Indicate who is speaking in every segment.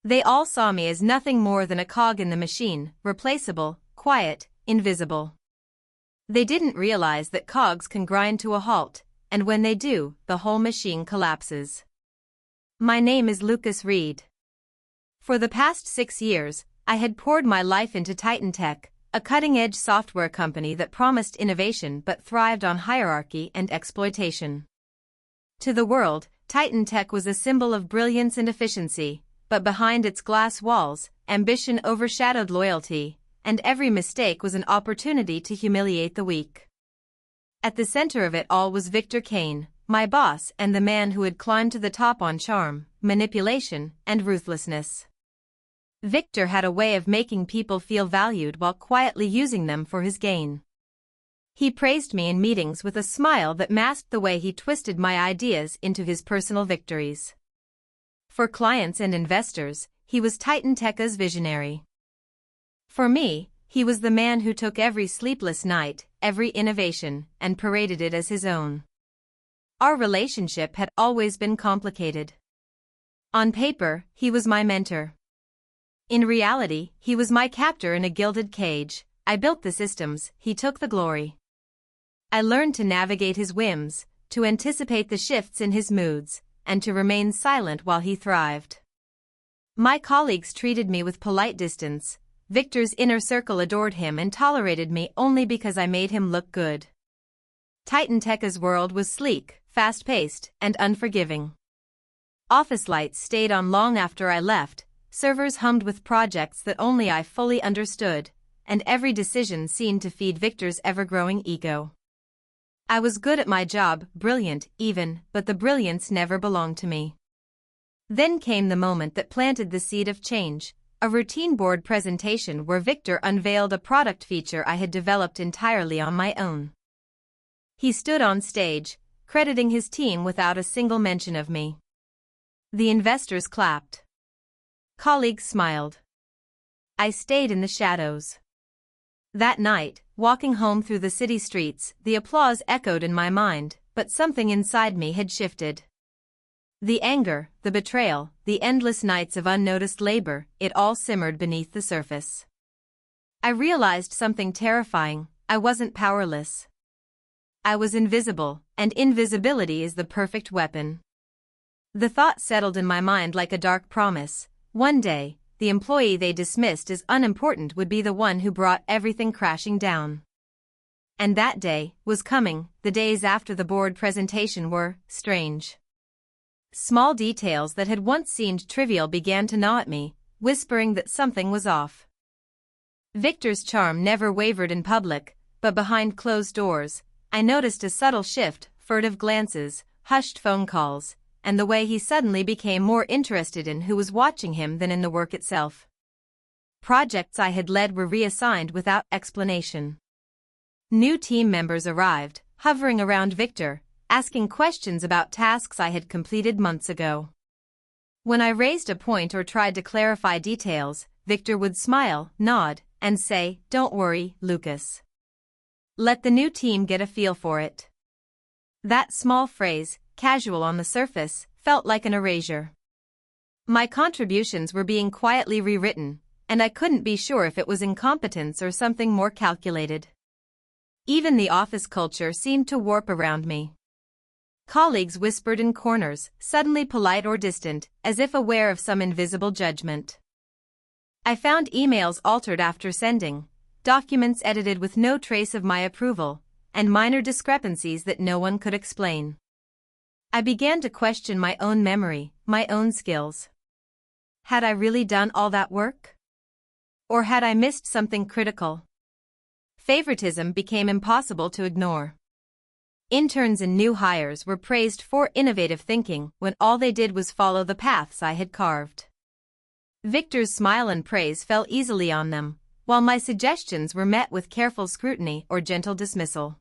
Speaker 1: They all saw me as nothing more than a cog in the machine, replaceable, quiet, invisible. They didn't realize that cogs can grind to a halt, and when they do, the whole machine collapses. My name is Lucas Reed. For the past 6 years, I had poured my life into Titan Tech, a cutting-edge software company that promised innovation but thrived on hierarchy and exploitation. To the world, Titan Tech was a symbol of brilliance and efficiency, but behind its glass walls, ambition overshadowed loyalty, and every mistake was an opportunity to humiliate the weak. At the center of it all was Victor Kane, my boss and the man who had climbed to the top on charm, manipulation, and ruthlessness. Victor had a way of making people feel valued while quietly using them for his gain. He praised me in meetings with a smile that masked the way he twisted my ideas into his personal victories. For clients and investors, he was Titan Tech's visionary. For me, he was the man who took every sleepless night, every innovation, and paraded it as his own. Our relationship had always been complicated. On paper, he was my mentor. In reality, he was my captor in a gilded cage. I built the systems, he took the glory. I learned to navigate his whims, to anticipate the shifts in his moods, and to remain silent while he thrived. My colleagues treated me with polite distance. Victor's inner circle adored him and tolerated me only because I made him look good. Titan Tech's world was sleek, fast-paced, and unforgiving. Office lights stayed on long after I left, servers hummed with projects that only I fully understood, and every decision seemed to feed Victor's ever-growing ego. I was good at my job, brilliant, even, but the brilliance never belonged to me. Then came the moment that planted the seed of change, a routine board presentation where Victor unveiled a product feature I had developed entirely on my own. He stood on stage, crediting his team without a single mention of me. The investors clapped. Colleagues smiled. I stayed in the shadows. That night, walking home through the city streets, the applause echoed in my mind, but something inside me had shifted. The anger, the betrayal, the endless nights of unnoticed labor, it all simmered beneath the surface. I realized something terrifying. I wasn't powerless. I was invisible, and invisibility is the perfect weapon. The thought settled in my mind like a dark promise. One day, the employee they dismissed as unimportant would be the one who brought everything crashing down. And that day was coming. The days after the board presentation were strange. Small details that had once seemed trivial began to gnaw at me, whispering that something was off. Victor's charm never wavered in public, but behind closed doors, I noticed a subtle shift, furtive glances, hushed phone calls, and the way he suddenly became more interested in who was watching him than in the work itself. Projects I had led were reassigned without explanation. New team members arrived, hovering around Victor, asking questions about tasks I had completed months ago. When I raised a point or tried to clarify details, Victor would smile, nod, and say, "Don't worry, Lucas. Let the new team get a feel for it." That small phrase, casual on the surface, felt like an erasure. My contributions were being quietly rewritten, and I couldn't be sure if it was incompetence or something more calculated. Even the office culture seemed to warp around me. Colleagues whispered in corners, suddenly polite or distant, as if aware of some invisible judgment. I found emails altered after sending, documents edited with no trace of my approval, and minor discrepancies that no one could explain. I began to question my own memory, my own skills. Had I really done all that work? Or had I missed something critical? Favoritism became impossible to ignore. Interns and new hires were praised for innovative thinking when all they did was follow the paths I had carved. Victor's smile and praise fell easily on them, while my suggestions were met with careful scrutiny or gentle dismissal.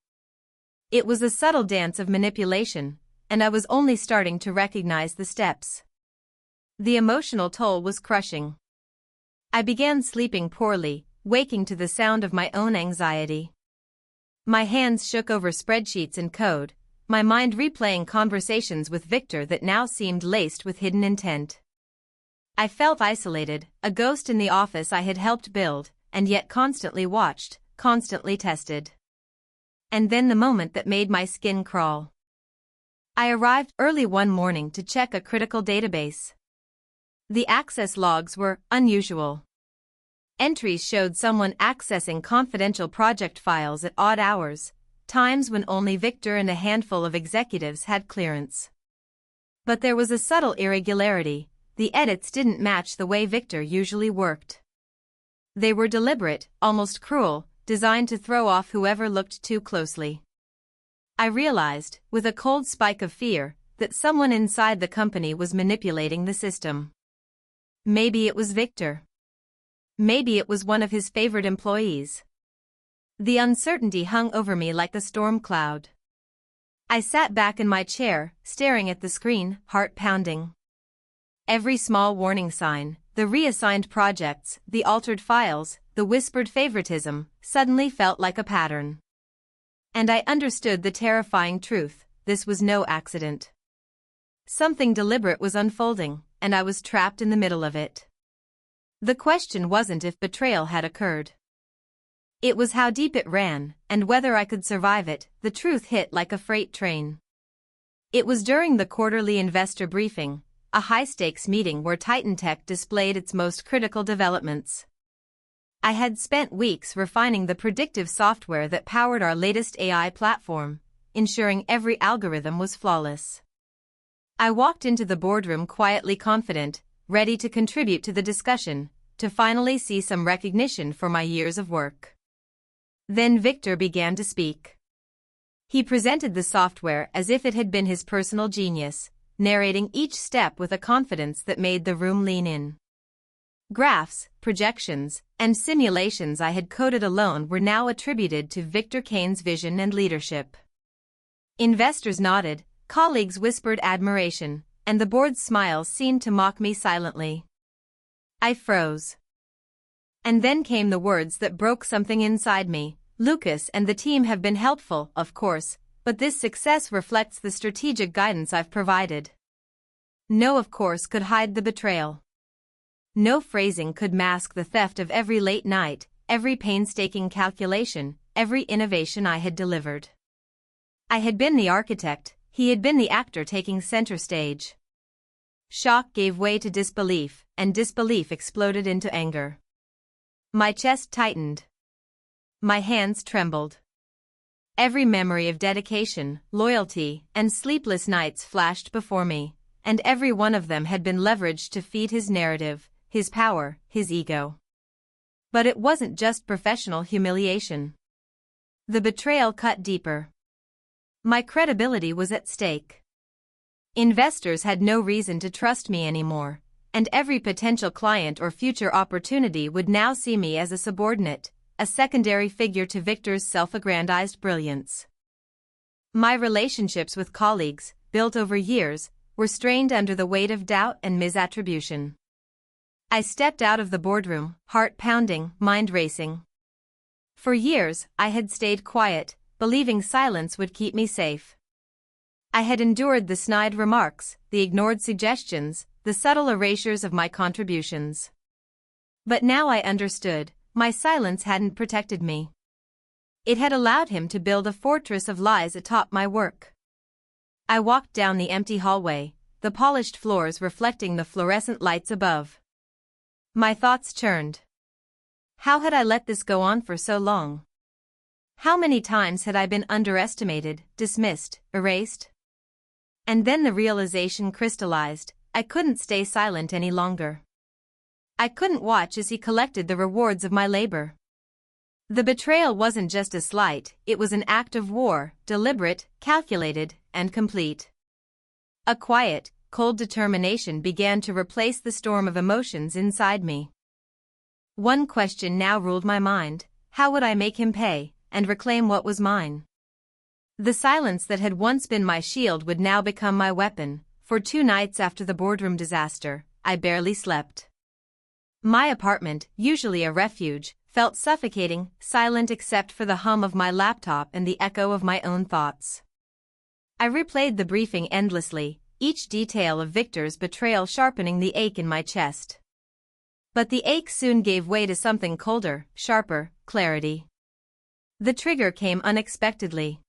Speaker 1: It was a subtle dance of manipulation, and I was only starting to recognize the steps. The emotional toll was crushing. I began sleeping poorly, waking to the sound of my own anxiety. My hands shook over spreadsheets and code, my mind replaying conversations with Victor that now seemed laced with hidden intent. I felt isolated, a ghost in the office I had helped build, and yet constantly watched, constantly tested. And then the moment that made my skin crawl. I arrived early one morning to check a critical database. The access logs were unusual. Entries showed someone accessing confidential project files at odd hours, times when only Victor and a handful of executives had clearance. But there was a subtle irregularity. The edits didn't match the way Victor usually worked. They were deliberate, almost cruel, designed to throw off whoever looked too closely. I realized, with a cold spike of fear, that someone inside the company was manipulating the system. Maybe it was Victor. Maybe it was one of his favorite employees. The uncertainty hung over me like a storm cloud. I sat back in my chair, staring at the screen, heart pounding. Every small warning sign, the reassigned projects, the altered files, the whispered favoritism, suddenly felt like a pattern. And I understood the terrifying truth: this was no accident. Something deliberate was unfolding, and I was trapped in the middle of it. The question wasn't if betrayal had occurred. It was how deep it ran, and whether I could survive it. The truth hit like a freight train. It was during the quarterly investor briefing, a high-stakes meeting where Titan Tech displayed its most critical developments. I had spent weeks refining the predictive software that powered our latest AI platform, ensuring every algorithm was flawless. I walked into the boardroom quietly confident, ready to contribute to the discussion, to finally see some recognition for my years of work. Then Victor began to speak. He presented the software as if it had been his personal genius, narrating each step with a confidence that made the room lean in. Graphs, projections, and simulations I had coded alone were now attributed to Victor Kane's vision and leadership. Investors nodded, colleagues whispered admiration, and the board's smiles seemed to mock me silently. I froze. And then came the words that broke something inside me. "Lucas and the team have been helpful, of course, but this success reflects the strategic guidance I've provided." No "of course" could hide the betrayal. No phrasing could mask the theft of every late night, every painstaking calculation, every innovation I had delivered. I had been the architect, he had been the actor taking center stage. Shock gave way to disbelief, and disbelief exploded into anger. My chest tightened. My hands trembled. Every memory of dedication, loyalty, and sleepless nights flashed before me, and every one of them had been leveraged to feed his narrative, his power, his ego. But it wasn't just professional humiliation. The betrayal cut deeper. My credibility was at stake. Investors had no reason to trust me anymore, and every potential client or future opportunity would now see me as a subordinate, a secondary figure to Victor's self-aggrandized brilliance. My relationships with colleagues, built over years, were strained under the weight of doubt and misattribution. I stepped out of the boardroom, heart pounding, mind racing. For years, I had stayed quiet, believing silence would keep me safe. I had endured the snide remarks, the ignored suggestions, the subtle erasures of my contributions. But now I understood. My silence hadn't protected me. It had allowed him to build a fortress of lies atop my work. I walked down the empty hallway, the polished floors reflecting the fluorescent lights above. My thoughts churned. How had I let this go on for so long? How many times had I been underestimated, dismissed, erased? And then the realization crystallized: I couldn't stay silent any longer. I couldn't watch as he collected the rewards of my labor. The betrayal wasn't just a slight, it was an act of war, deliberate, calculated, and complete. A quiet, cold determination began to replace the storm of emotions inside me. One question now ruled my mind: how would I make him pay, and reclaim what was mine? The silence that had once been my shield would now become my weapon. For 2 nights after the boardroom disaster, I barely slept. My apartment, usually a refuge, felt suffocating, silent except for the hum of my laptop and the echo of my own thoughts. I replayed the briefing endlessly, each detail of Victor's betrayal sharpening the ache in my chest. But the ache soon gave way to something colder, sharper, clarity. The trigger came unexpectedly.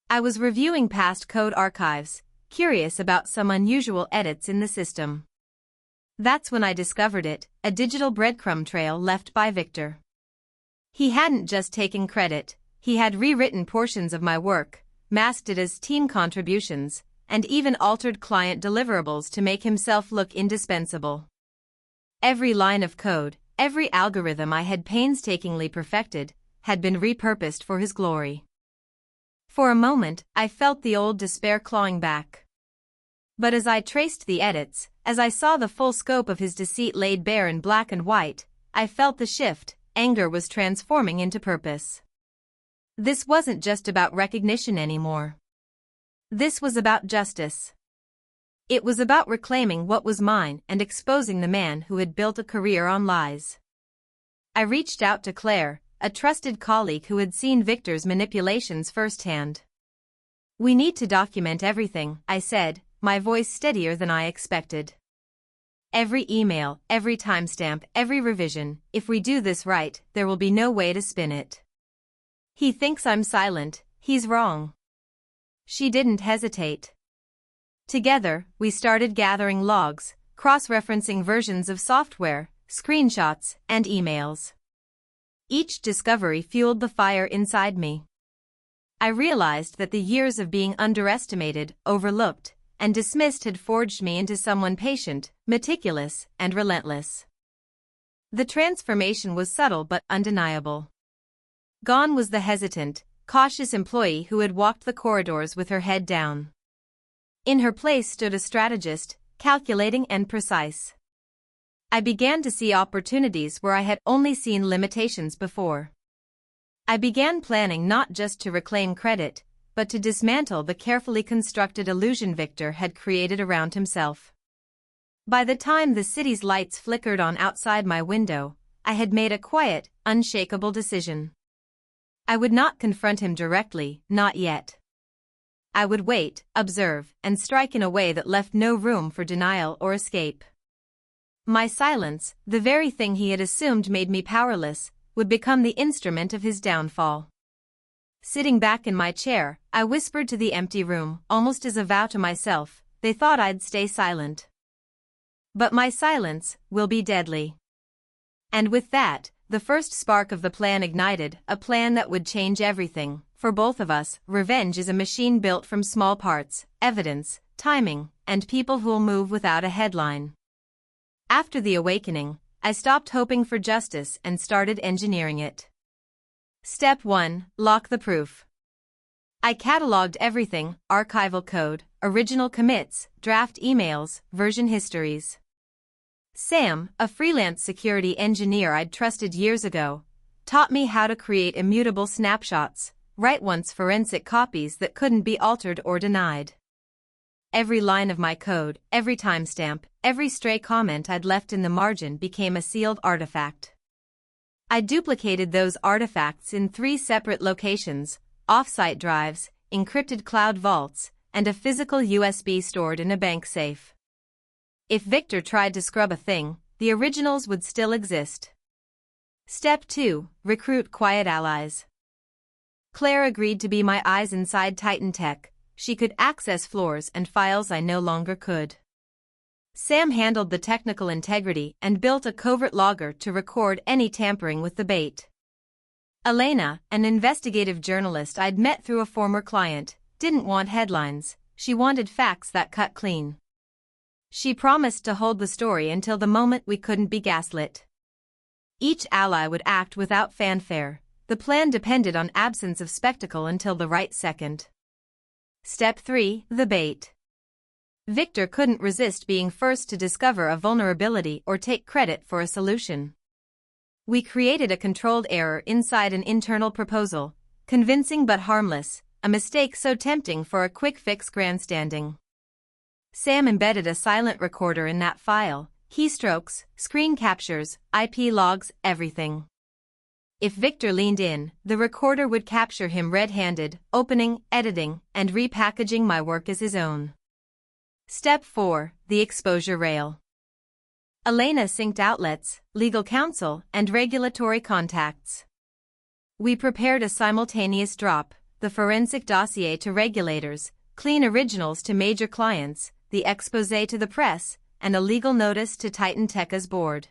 Speaker 1: I was reviewing past code archives, curious about some unusual edits in the system. That's when I discovered it, a digital breadcrumb trail left by Victor. He hadn't just taken credit, he had rewritten portions of my work, masked it as team contributions, and even altered client deliverables to make himself look indispensable. Every line of code, every algorithm I had painstakingly perfected, had been repurposed for his glory. For a moment, I felt the old despair clawing back. But as I traced the edits, as I saw the full scope of his deceit laid bare in black and white, I felt the shift. Anger was transforming into purpose. This wasn't just about recognition anymore. This was about justice. It was about reclaiming what was mine and exposing the man who had built a career on lies. I reached out to Claire, a trusted colleague who had seen Victor's manipulations firsthand. "We need to document everything," I said, my voice steadier than I expected. "Every email, every timestamp, every revision. If we do this right, there will be no way to spin it." "He thinks I'm silent, he's wrong." She didn't hesitate. Together, we started gathering logs, cross-referencing versions of software, screenshots, and emails. Each discovery fueled the fire inside me. I realized that the years of being underestimated, overlooked, and dismissed had forged me into someone patient, meticulous, and relentless. The transformation was subtle but undeniable. Gone was the hesitant, cautious employee who had walked the corridors with her head down. In her place stood a strategist, calculating and precise. I began to see opportunities where I had only seen limitations before. I began planning not just to reclaim credit, but to dismantle the carefully constructed illusion Victor had created around himself. By the time the city's lights flickered on outside my window, I had made a quiet, unshakable decision. I would not confront him directly, not yet. I would wait, observe, and strike in a way that left no room for denial or escape. My silence, the very thing he had assumed made me powerless, would become the instrument of his downfall. Sitting back in my chair, I whispered to the empty room, almost as a vow to myself, "They thought I'd stay silent. But my silence will be deadly." And with that, the first spark of the plan ignited, a plan that would change everything. For both of us, revenge is a machine built from small parts, evidence, timing, and people who'll move without a headline. After the awakening, I stopped hoping for justice and started engineering it. Step 1. Lock the proof. I cataloged everything: archival code, original commits, draft emails, version histories. Sam, a freelance security engineer I'd trusted years ago, taught me how to create immutable snapshots, write once forensic copies that couldn't be altered or denied. Every line of my code, every timestamp, every stray comment I'd left in the margin became a sealed artifact. I duplicated those artifacts in 3 separate locations: off-site drives, encrypted cloud vaults, and a physical USB stored in a bank safe. If Victor tried to scrub a thing, the originals would still exist. Step 2. Recruit quiet allies. Claire agreed to be my eyes inside Titan Tech. She could access floors and files I no longer could. Sam handled the technical integrity and built a covert logger to record any tampering with the bait. Elena, an investigative journalist I'd met through a former client, didn't want headlines, she wanted facts that cut clean. She promised to hold the story until the moment we couldn't be gaslit. Each ally would act without fanfare. The plan depended on absence of spectacle until the right second. Step 3. The bait. Victor couldn't resist being first to discover a vulnerability or take credit for a solution. We created a controlled error inside an internal proposal, convincing but harmless, a mistake so tempting for a quick fix grandstanding. Sam embedded a silent recorder in that file, keystrokes, screen captures, IP logs, everything. If Victor leaned in, the recorder would capture him red-handed, opening, editing, and repackaging my work as his own. Step 4. The exposure rail. Elena synced outlets, legal counsel, and regulatory contacts. We prepared a simultaneous drop, the forensic dossier to regulators, clean originals to major clients, the exposé to the press, and a legal notice to Titan Techa's board.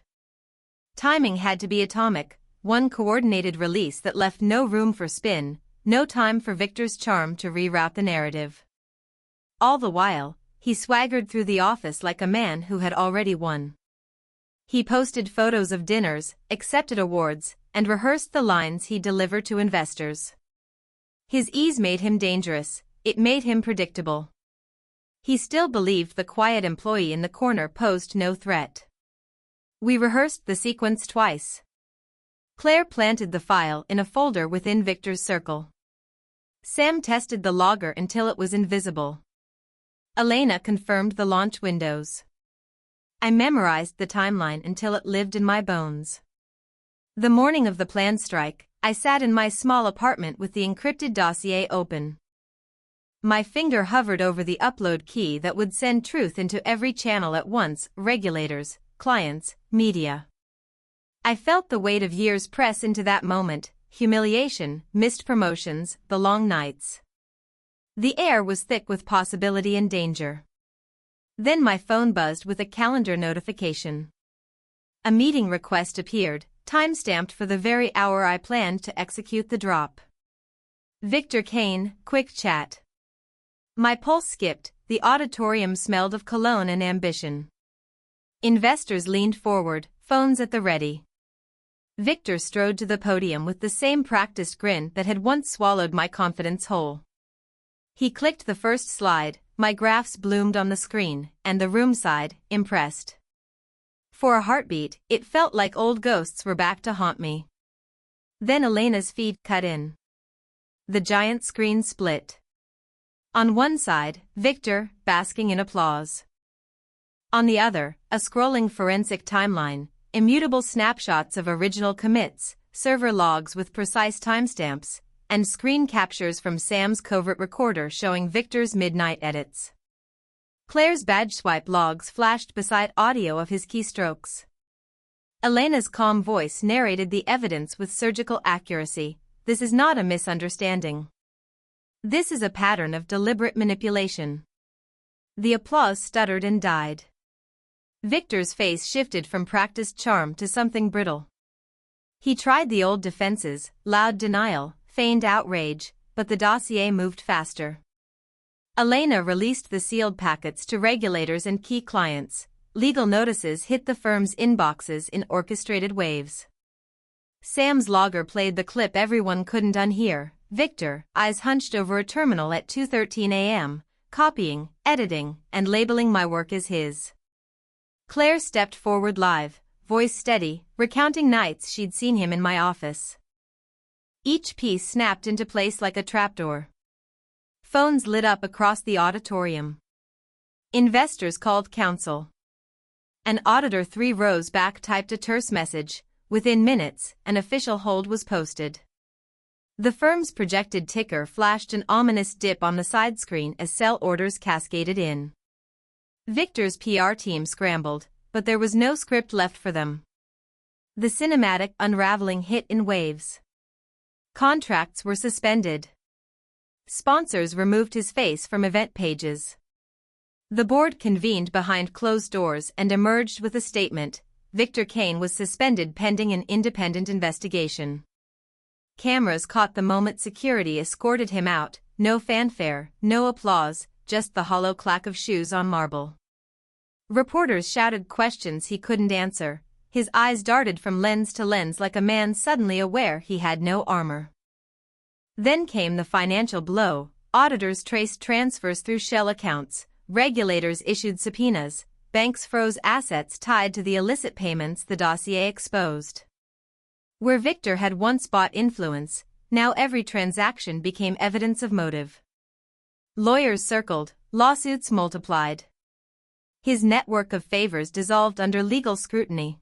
Speaker 1: Timing had to be atomic, one coordinated release that left no room for spin, no time for Victor's charm to reroute the narrative. All the while, he swaggered through the office like a man who had already won. He posted photos of dinners, accepted awards, and rehearsed the lines he'd deliver to investors. His ease made him dangerous, it made him predictable. He still believed the quiet employee in the corner posed no threat. We rehearsed the sequence twice. Claire planted the file in a folder within Victor's circle. Sam tested the logger until it was invisible. Elena confirmed the launch windows. I memorized the timeline until it lived in my bones. The morning of the planned strike, I sat in my small apartment with the encrypted dossier open. My finger hovered over the upload key that would send truth into every channel at once: regulators, clients, media. I felt the weight of years press into that moment: humiliation, missed promotions, the long nights. The air was thick with possibility and danger. Then my phone buzzed with a calendar notification. A meeting request appeared, time-stamped for the very hour I planned to execute the drop. Victor Kane, quick chat. My pulse skipped, the auditorium smelled of cologne and ambition. Investors leaned forward, phones at the ready. Victor strode to the podium with the same practiced grin that had once swallowed my confidence whole. He clicked the first slide, my graphs bloomed on the screen, and the room sighed, impressed. For a heartbeat, it felt like old ghosts were back to haunt me. Then Elena's feed cut in. The giant screen split. On one side, Victor, basking in applause. On the other, a scrolling forensic timeline, immutable snapshots of original commits, server logs with precise timestamps, and screen captures from Sam's covert recorder showing Victor's midnight edits. Claire's badge swipe logs flashed beside audio of his keystrokes. Elena's calm voice narrated the evidence with surgical accuracy. This is not a misunderstanding. This is a pattern of deliberate manipulation. The applause stuttered and died. Victor's face shifted from practiced charm to something brittle. He tried the old defenses, loud denial, feigned outrage, but the dossier moved faster. Elena released the sealed packets to regulators and key clients. Legal notices hit the firm's inboxes in orchestrated waves. Sam's logger played the clip everyone couldn't unhear. Victor, eyes hunched over a terminal at 2:13 a.m., copying, editing, and labeling my work as his. Claire stepped forward live, voice steady, recounting nights she'd seen him in my office. Each piece snapped into place like a trapdoor. Phones lit up across the auditorium. Investors called counsel. An auditor 3 rows back typed a terse message. Within minutes, an official hold was posted. The firm's projected ticker flashed an ominous dip on the side screen as sell orders cascaded in. Victor's PR team scrambled, but there was no script left for them. The cinematic unraveling hit in waves. Contracts were suspended. Sponsors removed his face from event pages. The board convened behind closed doors and emerged with a statement: Victor Kane was suspended pending an independent investigation. Cameras caught the moment security escorted him out, no fanfare, no applause, just the hollow clack of shoes on marble. Reporters shouted questions he couldn't answer. His eyes darted from lens to lens like a man suddenly aware he had no armor. Then came the financial blow. Auditors traced transfers through shell accounts, regulators issued subpoenas, banks froze assets tied to the illicit payments the dossier exposed. Where Victor had once bought influence, now every transaction became evidence of motive. Lawyers circled, lawsuits multiplied. His network of favors dissolved under legal scrutiny.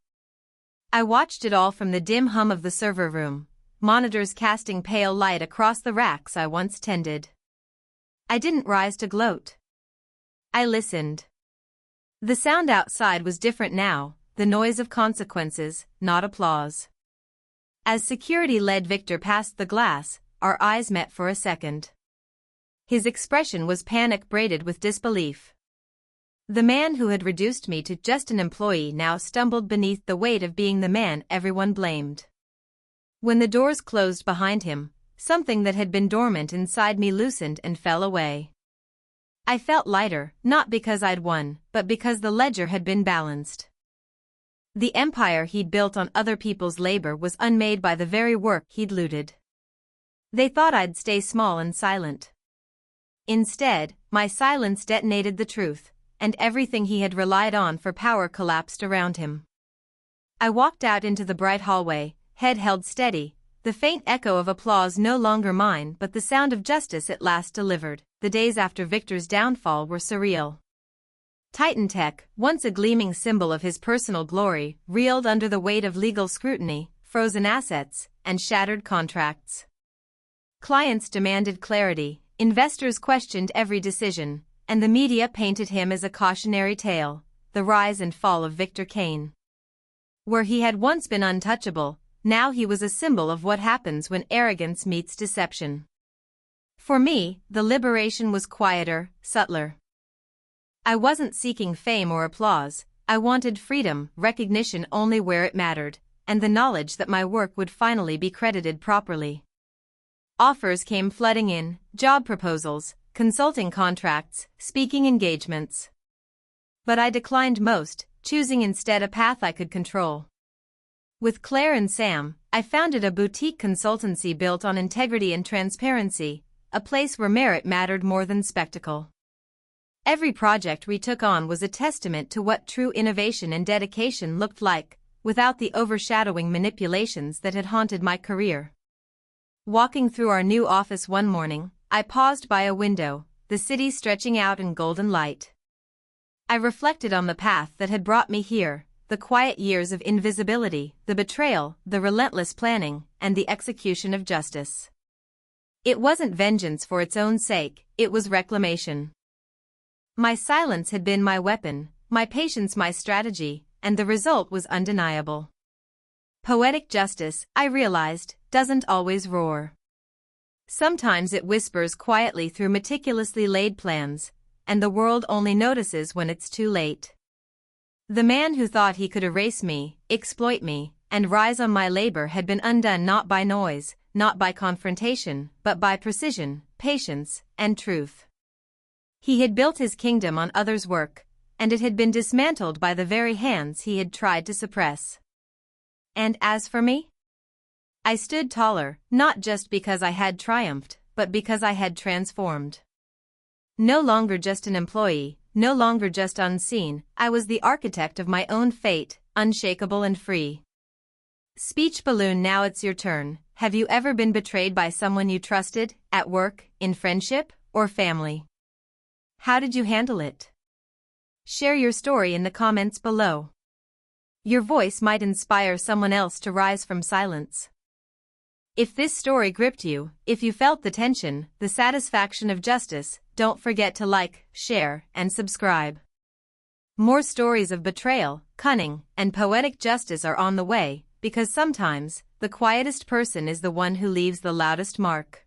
Speaker 1: I watched it all from the dim hum of the server room, monitors casting pale light across the racks I once tended. I didn't rise to gloat. I listened. The sound outside was different now, the noise of consequences, not applause. As security led Victor past the glass, our eyes met for a second. His expression was panic braided with disbelief. The man who had reduced me to just an employee now stumbled beneath the weight of being the man everyone blamed. When the doors closed behind him, something that had been dormant inside me loosened and fell away. I felt lighter, not because I'd won, but because the ledger had been balanced. The empire he'd built on other people's labor was unmade by the very work he'd looted. They thought I'd stay small and silent. Instead, my silence detonated the truth, and everything he had relied on for power collapsed around him. I walked out into the bright hallway, head held steady, the faint echo of applause no longer mine but the sound of justice at last delivered. The days after Victor's downfall were surreal. Titan Tech, once a gleaming symbol of his personal glory, reeled under the weight of legal scrutiny, frozen assets, and shattered contracts. Clients demanded clarity, investors questioned every decision, and the media painted him as a cautionary tale, the rise and fall of Victor Kane. Where he had once been untouchable, now he was a symbol of what happens when arrogance meets deception. For me, the liberation was quieter, subtler. I wasn't seeking fame or applause, I wanted freedom, recognition only where it mattered, and the knowledge that my work would finally be credited properly. Offers came flooding in, job proposals, consulting contracts, speaking engagements. But I declined most, choosing instead a path I could control. With Claire and Sam, I founded a boutique consultancy built on integrity and transparency, a place where merit mattered more than spectacle. Every project we took on was a testament to what true innovation and dedication looked like, without the overshadowing manipulations that had haunted my career. Walking through our new office one morning, I paused by a window, the city stretching out in golden light. I reflected on the path that had brought me here, the quiet years of invisibility, the betrayal, the relentless planning, and the execution of justice. It wasn't vengeance for its own sake, it was reclamation. My silence had been my weapon, my patience my strategy, and the result was undeniable. Poetic justice, I realized, doesn't always roar. Sometimes it whispers quietly through meticulously laid plans, and the world only notices when it's too late. The man who thought he could erase me, exploit me, and rise on my labor had been undone not by noise, not by confrontation, but by precision, patience, and truth. He had built his kingdom on others' work, and it had been dismantled by the very hands he had tried to suppress. And as for me? I stood taller, not just because I had triumphed, but because I had transformed. No longer just an employee, no longer just unseen, I was the architect of my own fate, unshakable and free. Speech balloon, now it's your turn. Have you ever been betrayed by someone you trusted, at work, in friendship, or family? How did you handle it? Share your story in the comments below. Your voice might inspire someone else to rise from silence. If this story gripped you, if you felt the tension, the satisfaction of justice, don't forget to like, share, and subscribe. More stories of betrayal, cunning, and poetic justice are on the way, because sometimes, the quietest person is the one who leaves the loudest mark.